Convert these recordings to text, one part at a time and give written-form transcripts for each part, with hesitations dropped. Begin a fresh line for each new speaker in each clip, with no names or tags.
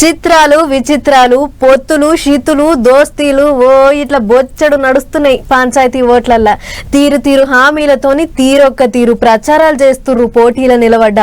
చిత్రాలు విచిత్రాలు పొత్తులు షీతులు దోస్తీలు ఓ ఇట్లా బొచ్చడు నడుస్తున్నాయి పంచాయతీ ఓట్లల్లా. తీరు తీరు హామీలతోని తీరొక్క తీరు ప్రచారాలు చేస్తుర్రు పోటీల నిలబడ్డ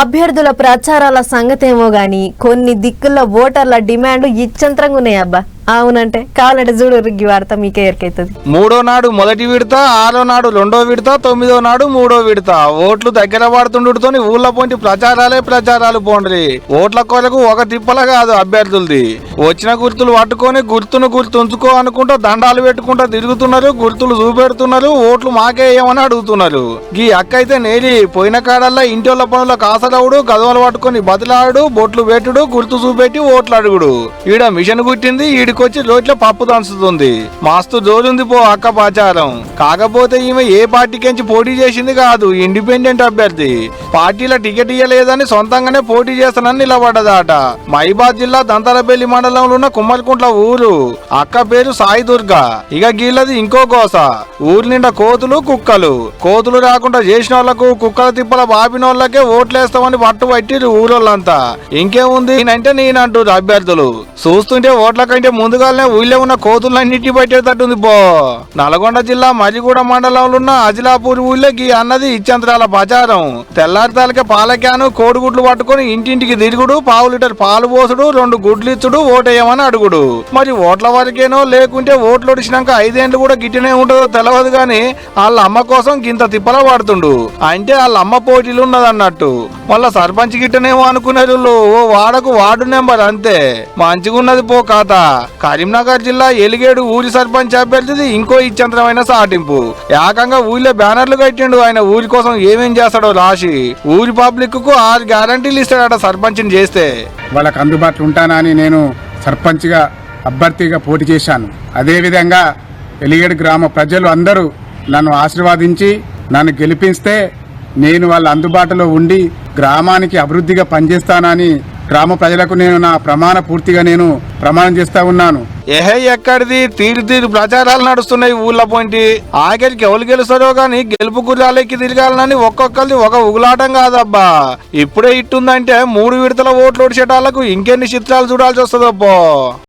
అభ్యర్థుల ప్రచారాల సంగతేమో గాని కొన్ని దిక్కుల్లో ఓటర్ల డిమాండ్ ఇచ్చంత్రంగా ఉన్నాయి అబ్బా. అవునంటే కావాలంటే చూడు రిగ్గి వార్త మీకే ఎరికైతుంది.
3వ నాడు మొదటి విడత, 6వ నాడు 2వ విడత, 9వ నాడు 3వ విడత. ఓట్లు దగ్గర పడుతుండటతో ఊళ్ళ పొంటి ప్రచారాలు పోండ్రి. ఓట్ల కొరకు ఒక తిప్పల కాదు అభ్యర్థులది. వచ్చిన గుర్తులు పట్టుకొని గుర్తు ఉంచుకో అనుకుంటూ దండాలు పెట్టుకుంటూ తిరుగుతున్నారు, గుర్తులు చూపెడుతున్నారు, ఓట్లు మాకేయమని అడుగుతున్నారు. ఈ అక్క అయితే నేరి పోయిన కాడల్లా ఇంటోళ్ళ పనుల కాసలవుడు, గదవలు పట్టుకొని బదిలాడు, బొట్లు పెట్టుడు, గుర్తు చూపెట్టి ఓట్లు అడుగుడు. ఈడ మిషన్ గుట్టింది, ఈడికొచ్చి రోడ్ల పప్పు దంచుతుంది. మస్తు జోరుంది పో అక్క ప్రచారం. కాకపోతే ఈమె ఏ పార్టీకించి పోటీ చేసింది కాదు, ఇండిపెండెంట్ అభ్యర్థి. పార్టీల టికెట్ ఇయ్యలేదని సొంతంగానే పోటీ చేస్తానని నిలబడ్డదాట. మహిబాద్ జిల్లా దంతరపల్లి మండలంలో ఉన్న కుమ్మరికుంట్ల ఊరు. అక్క పేరు సాయి దుర్గా. ఇక గీళ్ళది ఇంకో గోస. ఊరు నిండా కోతులు రాకుండా చేసిన వాళ్లకు, కుక్కల తిప్పల బాపినోళ్లకే ఓట్లేస్తామని పట్టిరు ఊరోళ్ళంతా. ఇంకేముంది నేనంటే నేనంటారు అభ్యర్థులు. చూస్తుంటే ఓట్ల కంటే ముందుగానే ఊళ్ళో ఉన్న కోతులన్నిటి పట్టేటట్టుంది పో. నల్గొండ జిల్లా మరిగూడ మండలంలో ఉన్న అజిలాపూర్ ఊళ్ళోకి అన్నది ఇచ్చంతరాల ప్రచారం. తెల్లారితాలకే పాల క్యాను, కోడిగుడ్లు పట్టుకొని ఇంటింటికి తిరుగుడు, పావు లీటర్ పాలు పోసుడు, 2 గుడ్లు ఇచ్చుడు, ఓటేయమని అడుగుడు. మరి ఓట్ల వరకేనో లేకుంటే ఓట్లు ఒడిచినాక 5 ఏళ్ళు కూడా గిట్టనే ఉంటుందో తెలియదు గాని వాళ్ళ అమ్మ కోసం గింత తిప్పల పడుతుండు. అంటే వాళ్ళ అమ్మ పోటీలు ఉన్నదన్నట్టు. మళ్ళా సర్పంచ్ గిట్టనేమో అనుకున్నారు. ఓ వాడకు వార్డు నెంబర్ అంతే. మంచిగున్నది పో కథ. కరీంనగర్ జిల్లా ఎలిగేడు ఊరి సర్పంచ్ అభ్యర్థిది ఇంకో ఇచ్చంతరమైన సాటింపు. ఏకంగా ఊళ్ళో బ్యానర్లు కట్టిండు. ఆయన ఊరి కోసం ఏమేం చేస్తాడో రాసి ఊరి పబ్లిక్ కు 6 గ్యారంటీలు ఇస్తాడట సర్పంచ్ని చేస్తే.
వాళ్ళకు అందుబాటులో ఉంటానని నేను సర్పంచ్గా అభ్యర్థిగా పోటీ చేశాను. అదేవిధంగా ఎలిగేడు గ్రామ ప్రజలు అందరూ నన్ను ఆశీర్వాదించి నన్ను గెలిపిస్తే నేను వాళ్ళ అందుబాటులో ఉండి గ్రామానికి అభివృద్ధిగా పనిచేస్తానని గ్రామ ప్రజలకు నేను నా ప్రమాణం చేస్తా ఉన్నాను.
ఎక్కడిది తీరు ప్రచారాలు నడుస్తున్నాయి ఊళ్ళ పోంటి. ఆఖరికి ఎవరు గెలుస్తారో గాని గెలుపు గుర్రాలెక్కి తిరగాలని ఒక్కొక్కరిది ఒక ఉగులాటం కాదబ్బా. ఇప్పుడే ఇట్టుందంటే 3 విడతల ఓట్లు ఓడిచేటాలకు ఇంకెన్ని చిత్రాలు చూడాల్సి వస్తుందబ్బో.